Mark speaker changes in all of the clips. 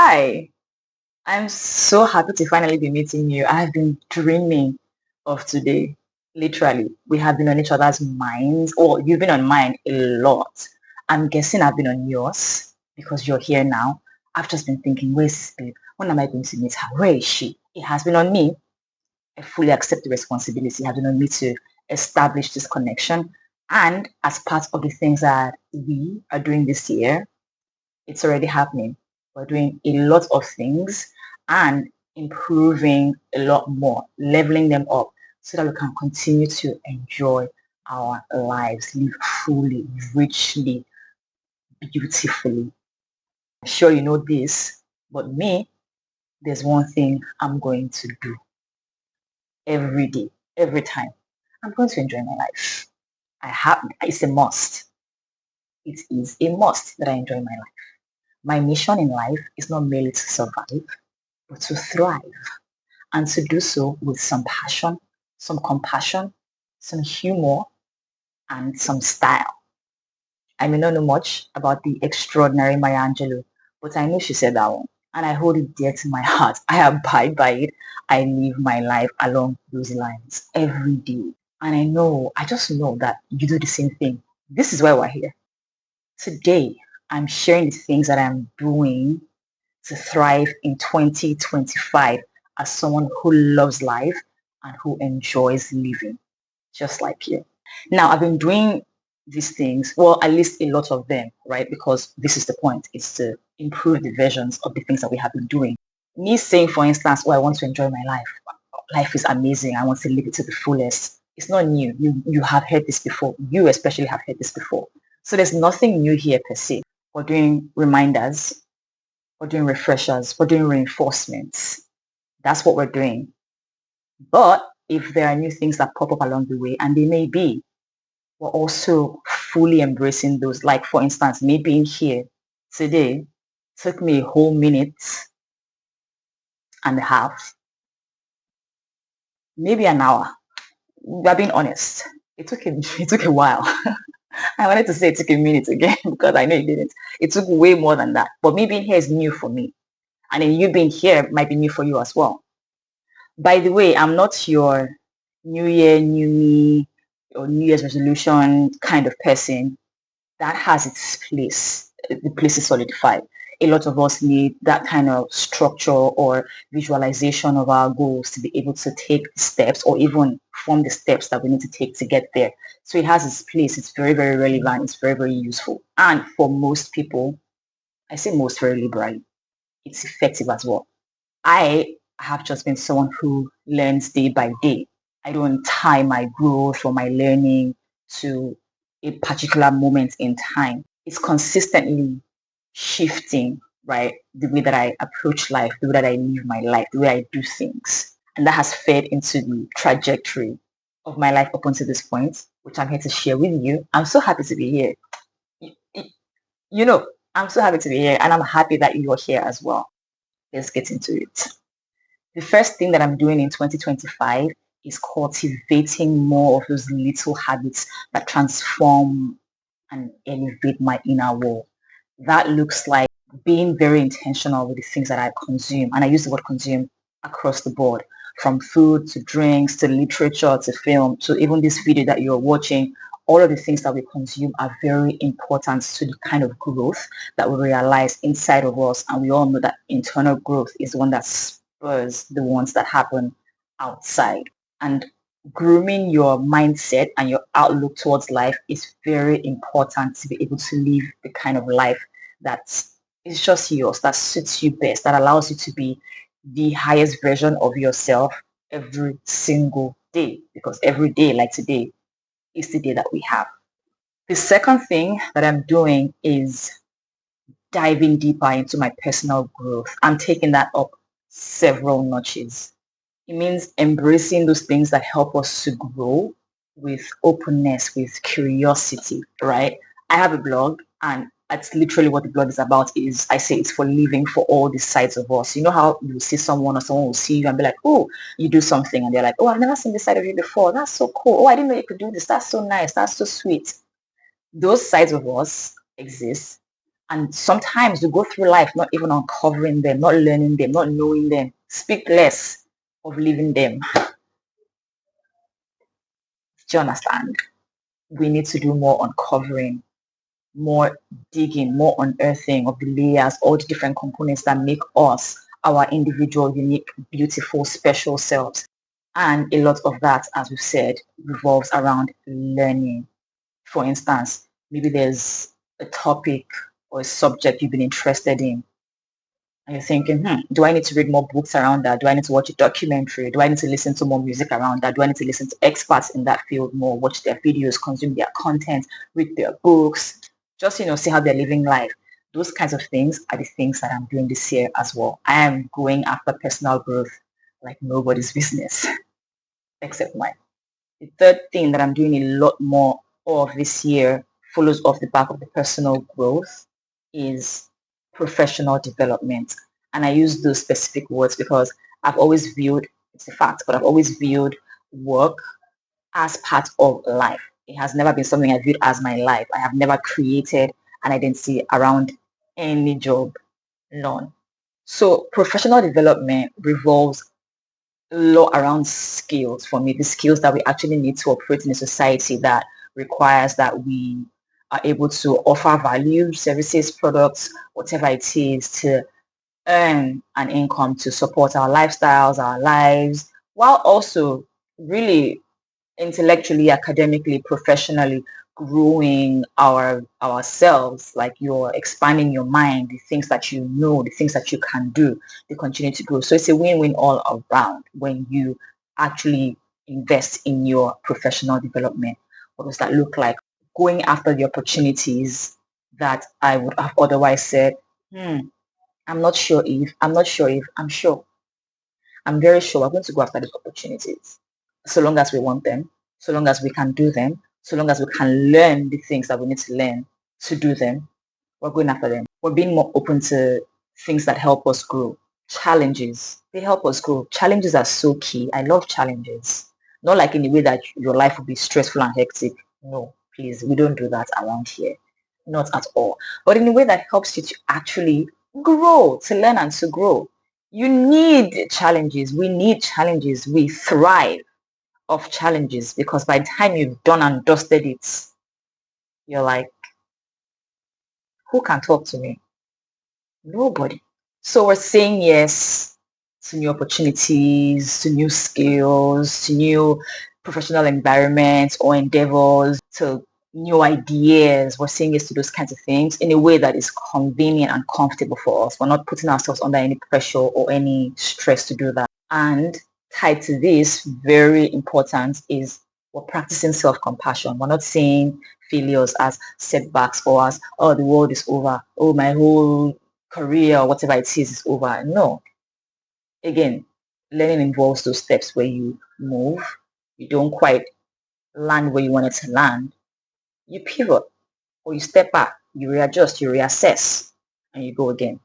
Speaker 1: Hi, I'm so happy to finally be meeting you. I have been dreaming of today. Literally, we have been on each other's minds, or you've been on mine a lot. I'm guessing I've been on yours because you're here now. I've just been thinking, where's this babe? When am I going to meet her? Where is she? It has been on me. I fully accept the responsibility. It has been on me to establish this connection. And as part of the things that we are doing this year, it's already happening. We're doing a lot of things and improving a lot more, leveling them up so that we can continue to enjoy our lives, live fully, richly, beautifully. I'm sure you know this, but me, there's one thing I'm going to do every day, every time. I'm going to enjoy my life. It's a must. It is a must that I enjoy my life. My mission in life is not merely to survive, but to thrive, and to do so with some passion, some compassion, some humor, and some style. I may not know much about the extraordinary Maya Angelou, but I know she said that one, and I hold it dear to my heart. I abide by it. I live my life along those lines every day. And I just know that you do the same thing. This is why we're here. Today, I'm sharing the things that I'm doing to thrive in 2025 as someone who loves life and who enjoys living, just like you. Now, I've been doing these things, well, at least a lot of them, right? Because this is the point, it's to improve the versions of the things that we have been doing. Me saying, for instance, oh, I want to enjoy my life. Life is amazing. I want to live it to the fullest. It's not new. You have heard this before. You especially have heard this before. So there's nothing new here per se. We're doing reminders, we're doing refreshers, we're doing reinforcements. That's what we're doing. But if there are new things that pop up along the way, and they may be, we're also fully embracing those. Like, for instance, me being here today took me a whole minute and a half, maybe an hour. We're being honest. It took a while. I wanted to say it took a minute again because I know it didn't. It took way more than that. But me being here is new for me. And then you being here might be new for you as well. By the way, I'm not your New Year, New Me, or New Year's resolution kind of person. That has its place. The place is solidified. A lot of us need that kind of structure or visualization of our goals to be able to take the steps or even form the steps that we need to take to get there. So it has its place. It's very, very relevant. It's very, very useful. And for most people, I say most very liberally, it's effective as well. I have just been someone who learns day by day. I don't tie my growth or my learning to a particular moment in time. It's consistently shifting, right? The way that I approach life, the way that I live my life, the way I do things. And that has fed into the trajectory of my life up until this point, which I'm here to share with you. I'm so happy to be here. Y- y- You know, I'm so happy to be here, and I'm happy that you're here as well. Let's get into it. The first thing that I'm doing in 2025 is cultivating more of those little habits that transform and elevate my inner world. That looks like being very intentional with the things that I consume. And I use the word consume across the board, from food to drinks to literature to film to even this video that you're watching. All of the things that we consume are very important to the kind of growth that we realize inside of us. And we all know that internal growth is the one that spurs the ones that happen outside. And grooming your mindset and your outlook towards life is very important to be able to live the kind of life that is just yours, that suits you best, that allows you to be the highest version of yourself every single day. Because every day, like today, is the day that we have. The second thing that I'm doing is diving deeper into my personal growth. I'm taking that up several notches. It means embracing those things that help us to grow with openness, with curiosity, right? I have a blog, and that's literally what the blog is about. Is I say it's for living for all the sides of us. You know how you see someone or someone will see you and be like, oh, you do something, and they're like, oh, I've never seen this side of you before. That's so cool. Oh, I didn't know you could do this. That's so nice. That's so sweet. Those sides of us exist, And sometimes we go through life not even uncovering them, not learning them, not knowing them. Speak less of leaving them. Do you understand? We need to do more uncovering, more digging, more unearthing of the layers, all the different components that make us our individual, unique, beautiful, special selves. And a lot of that, as we've said, revolves around learning. For instance, maybe there's a topic or a subject you've been interested in, and you're thinking, do I need to read more books around that? Do I need to watch a documentary? Do I need to listen to more music around that? Do I need to listen to experts in that field more, watch their videos, consume their content, read their books, just, see how they're living life? Those kinds of things are the things that I'm doing this year as well. I am going after personal growth like nobody's business except mine. The third thing that I'm doing a lot more of this year follows off the back of the personal growth is professional development. And I use those specific words because I've always viewed, it's a fact, but I've always viewed work as part of life. It has never been something I viewed as my life. I have never created an identity around any job, none. So professional development revolves law around skills for me, the skills that we actually need to operate in a society that requires that we are able to offer value, services, products, whatever it is, to earn an income to support our lifestyles, our lives, while also really intellectually, academically, professionally growing ourselves, like you're expanding your mind, the things that you know, the things that you can do, they continue to grow. So it's a win-win all around when you actually invest in your professional development. What does that look like? Going after the opportunities that I would have otherwise said, I'm not sure if, I'm sure. I'm very sure we're going to go after these opportunities so long as we want them, so long as we can do them, so long as we can learn the things that we need to learn to do them. We're going after them. We're being more open to things that help us grow. Challenges, they help us grow. Challenges are so key. I love challenges. Not like in the way that your life will be stressful and hectic. No, please, we don't do that around here. Not at all. But in a way that helps you to actually grow, to learn and to grow. You need challenges. We need challenges. We thrive off challenges because by the time you've done and dusted it, you're like, who can talk to me? Nobody. So we're saying yes to new opportunities, to new skills, to new professional environments or endeavors, to new ideas. We're saying yes to those kinds of things in a way that is convenient and comfortable for us. We're not putting ourselves under any pressure or any stress to do that. And tied to this, very important, is we're practicing self-compassion. We're not saying failures as setbacks for us. Oh, the world is over. Oh, my whole career or whatever it is over. No. Again, learning involves those steps where you move, you don't quite land where you wanted to land, you pivot or you step back, you readjust, you reassess, and you go again.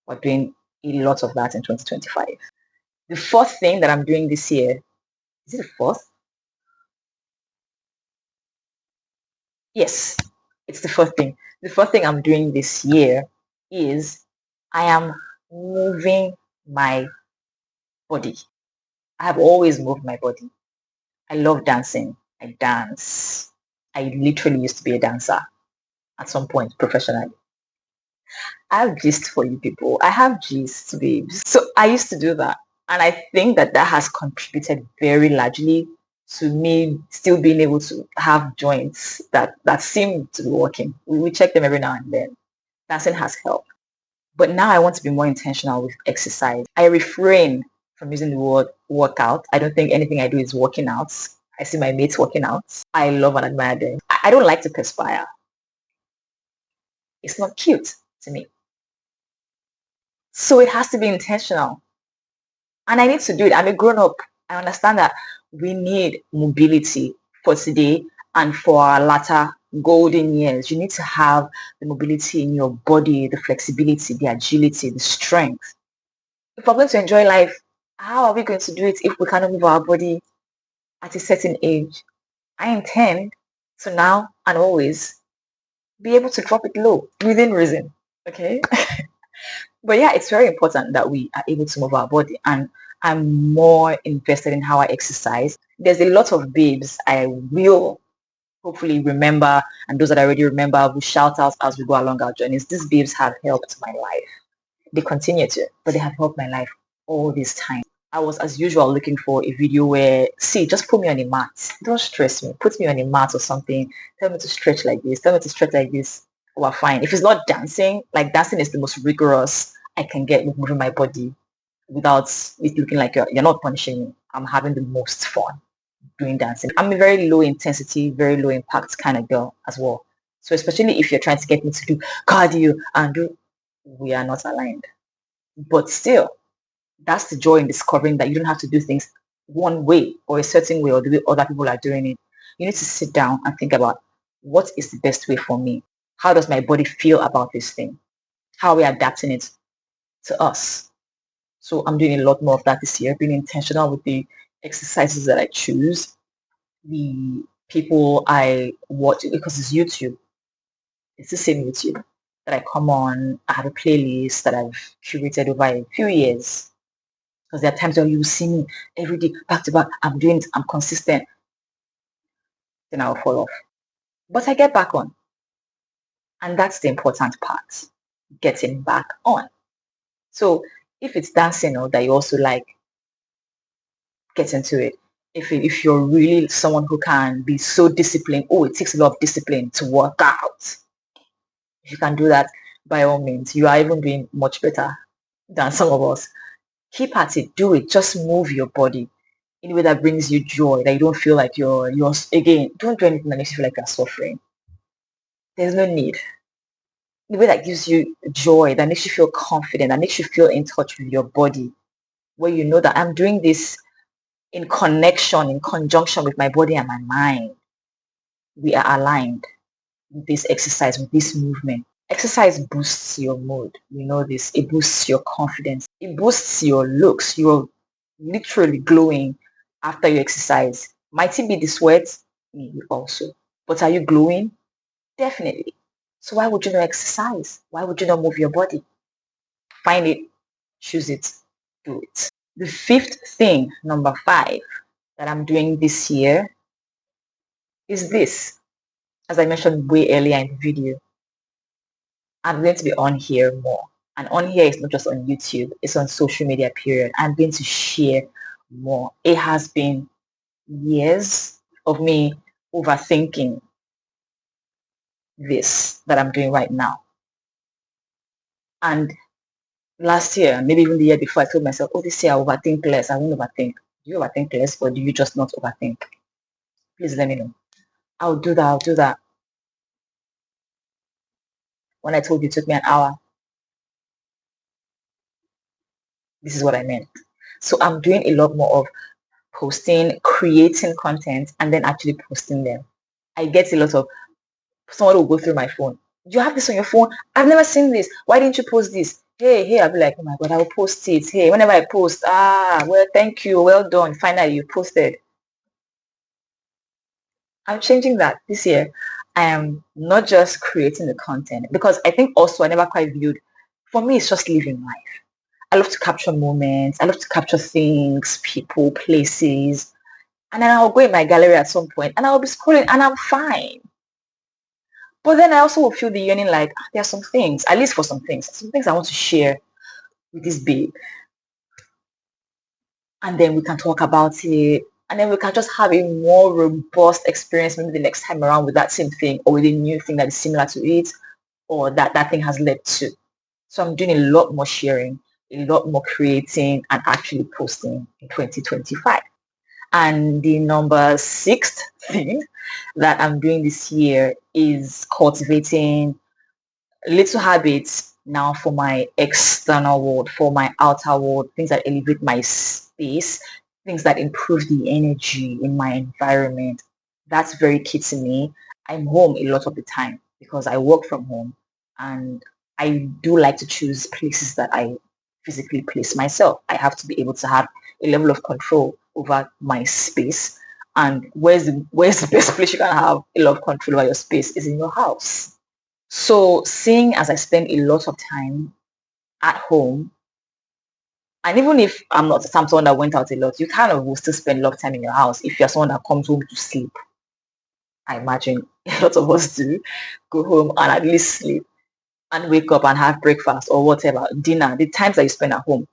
Speaker 1: We're doing a lot of that in 2025. The fourth thing that I'm doing this year, is it the fourth? Yes, it's the fourth thing. The fourth thing I'm doing this year is I am moving my body. I have always moved my body. I love dancing. I dance. I literally used to be a dancer at some point professionally. I have gist for you people. I have gist, babes. So I used to do that. And I think that that has contributed very largely to me still being able to have joints that seem to be working. We check them every now and then. Dancing has helped. But now I want to be more intentional with exercise. I refrain from using the word workout. I don't think anything I do is working out. I see my mates working out. I love and admire them. I don't like to perspire. It's not cute to me. So it has to be intentional. And I need to do it. I'm a grown up. I understand that we need mobility for today and for our latter golden years. You need to have the mobility in your body, the flexibility, the agility, the strength. If we're going to enjoy life, how are we going to do it if we cannot move our body at a certain age? I intend to now and always be able to drop it low within reason. Okay. But yeah, it's very important that we are able to move our body, and I'm more invested in how I exercise. There's a lot of babes I will hopefully remember, and those that I already remember will shout out as we go along our journeys. These babes have helped my life. They continue to, but they have helped my life all this time. I was, as usual, looking for a video where, see, just put me on a mat. Don't stress me. Put me on a mat or something. Tell me to stretch like this. Tell me to stretch like this. We're fine. If it's not dancing, like dancing is the most rigorous I can get with moving my body without it looking like you're not punishing me. I'm having the most fun doing dancing. I'm a very low intensity, very low impact kind of girl as well. So especially if you're trying to get me to do cardio and do, we are not aligned. But still, that's the joy in discovering that you don't have to do things one way or a certain way or the way other people are doing it. You need to sit down and think about what is the best way for me? How does my body feel about this thing? How are we adapting it to us? So I'm doing a lot more of that this year, being intentional with the exercises that I choose, the people I watch, because it's YouTube. It's the same YouTube that I come on. I have a playlist that I've curated over a few years. Because there are times where you see me every day, back to back. I'm doing it, I'm consistent. Then I'll fall off. But I get back on. And that's the important part, getting back on. So if it's dancing or that you also like, get into it. If you're really someone who can be so disciplined, oh, it takes a lot of discipline to work out. If you can do that, by all means, you are even doing much better than some of us. Keep at it, do it, just move your body in a way that brings you joy, that you don't feel like you're again, don't do anything that makes you feel like you're suffering. There's no need. The way that gives you joy, that makes you feel confident, that makes you feel in touch with your body, where you know that I'm doing this in connection, in conjunction with my body and my mind. We are aligned with this exercise, with this movement. Exercise boosts your mood. You know this. It boosts your confidence. It boosts your looks. You're literally glowing after you exercise. Might it be the sweat? Maybe also. But are you glowing? Definitely. So why would you not exercise? Why would you not move your body? Find it, choose it, do it. The fifth thing, number 5, that I'm doing this year is this. As I mentioned way earlier in the video, I'm going to be on here more. And on here is not just on YouTube, it's on social media, period. I'm going to share more. It has been years of me overthinking this that I'm doing right now. And last year, maybe even the year before, I told myself, oh, this year I'll overthink less. I won't overthink. Do you overthink less or do you just not overthink? Please let me know. I'll do that. I'll do that. When I told you it took me an hour, this is what I meant. So I'm doing a lot more of posting, creating content, and then actually posting them. I get a lot of, someone will go through my phone. You have this on your phone? I've never seen this. Why didn't you post this? Hey, I'll be like, oh my God, I will post it. Hey, whenever I post, well, thank you. Well done. Finally, you posted. I'm changing that this year. I am not just creating the content because I think also I never quite viewed, for me, it's just living life. I love to capture moments. I love to capture things, people, places. And then I'll go in my gallery at some point and I'll be scrolling and I'm fine. But then I also will feel the yearning like there are some things, at least for some things I want to share with this babe. And then we can talk about it. And then we can just have a more robust experience maybe the next time around with that same thing or with a new thing that is similar to it or that thing has led to. So I'm doing a lot more sharing, a lot more creating and actually posting in 2025. And the number 6th thing that I'm doing this year is cultivating little habits now for my external world, for my outer world, things that elevate my space, things that improve the energy in my environment. That's very key to me. I'm home a lot of the time because I work from home and I do like to choose places that I physically place myself. I have to be able to have a level of control over my space. And where's the best place you can have a lot of control over your space is in your house. So seeing as I spend a lot of time at home, and even if I'm not someone that went out a lot, you kind of will still spend a lot of time in your house if you're someone that comes home to sleep. I imagine a lot of us do go home and at least sleep and wake up and have breakfast or whatever, dinner. The times that you spend at home,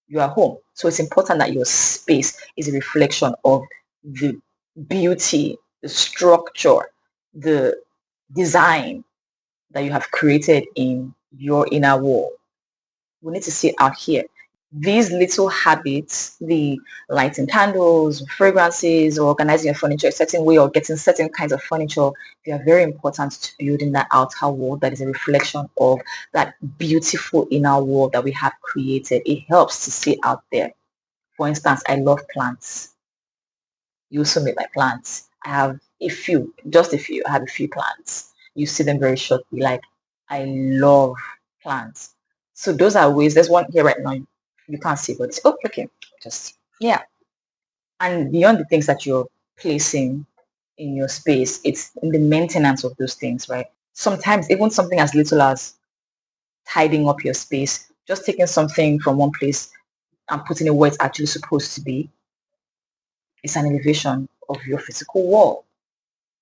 Speaker 1: you are home. So it's important that your space is a reflection of the beauty, the structure, the design that you have created in your inner world. We need to see it out here. These little habits, the lighting candles, fragrances, or organizing your furniture a certain way or getting certain kinds of furniture, they are very important to building that outer world that is a reflection of that beautiful inner world that we have created. It helps to see it out there. For instance, I love plants. You also meet my plants. I have a few, just a few. I have a few plants. You see them very shortly. Like, I love plants. So those are ways. There's one here right now. You can't see, but it's okay. Just, yeah. And beyond the things that you're placing in your space, it's in the maintenance of those things, right? Sometimes even something as little as tidying up your space, just taking something from one place and putting it where it's actually supposed to be, is an elevation of your physical world.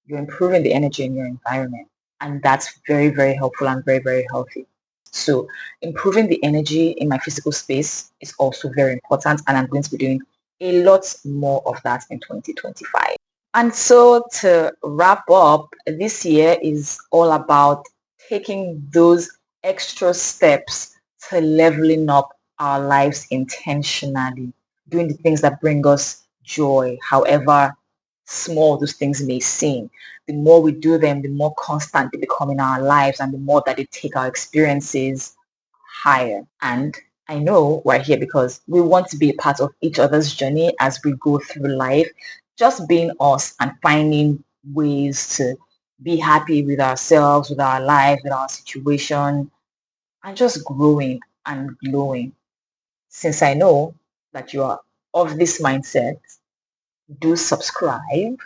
Speaker 1: You're improving the energy in your environment. And that's very, very helpful and very, very healthy. So improving the energy in my physical space is also very important. And I'm going to be doing a lot more of that in 2025. And so to wrap up, this year is all about taking those extra steps to leveling up our lives intentionally, doing the things that bring us joy, however small those things may seem. The more we do them, the more constant they become in our lives and the more that they take our experiences higher. And I know we're here because we want to be a part of each other's journey as we go through life, just being us and finding ways to be happy with ourselves, with our life, with our situation, and just growing and glowing. Since I know that you are of this mindset, do subscribe.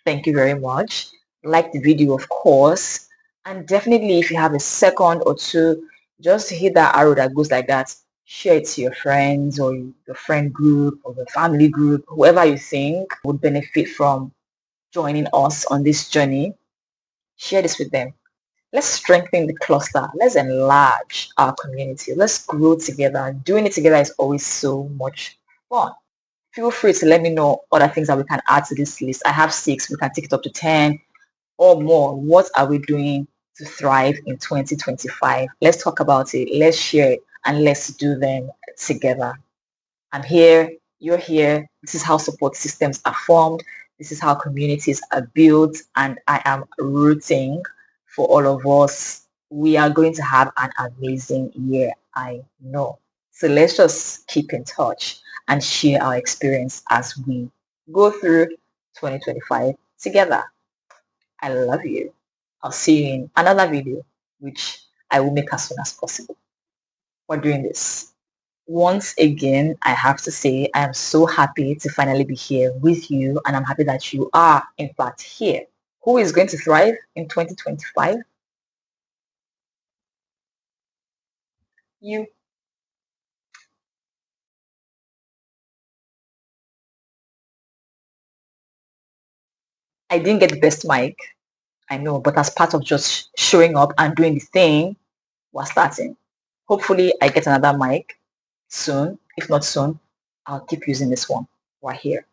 Speaker 1: Thank you very much. Like the video, of course. And definitely, if you have a second or two, just hit that arrow that goes like that. Share it to your friends or your friend group or the family group, whoever you think would benefit from joining us on this journey. Share this with them. Let's strengthen the cluster. Let's enlarge our community. Let's grow together. Doing it together is always so much fun. Feel free to let me know other things that we can add to this list. I have 6. We can take it up to 10 or more. What are we doing to thrive in 2025? Let's talk about it. Let's share it and let's do them together. I'm here. You're here. This is how support systems are formed. This is how communities are built. And I am rooting for all of us. We are going to have an amazing year. I know. So let's just keep in touch and share our experience as we go through 2025 together. I love you. I'll see you in another video, which I will make as soon as possible. We're doing this. Once again, I have to say I am so happy to finally be here with you, and I'm happy that you are, in fact, here. Who is going to thrive in 2025? You. I didn't get the best mic, I know, but as part of just showing up and doing the thing, we're starting. Hopefully, I get another mic soon. If not soon, I'll keep using this one. We're here.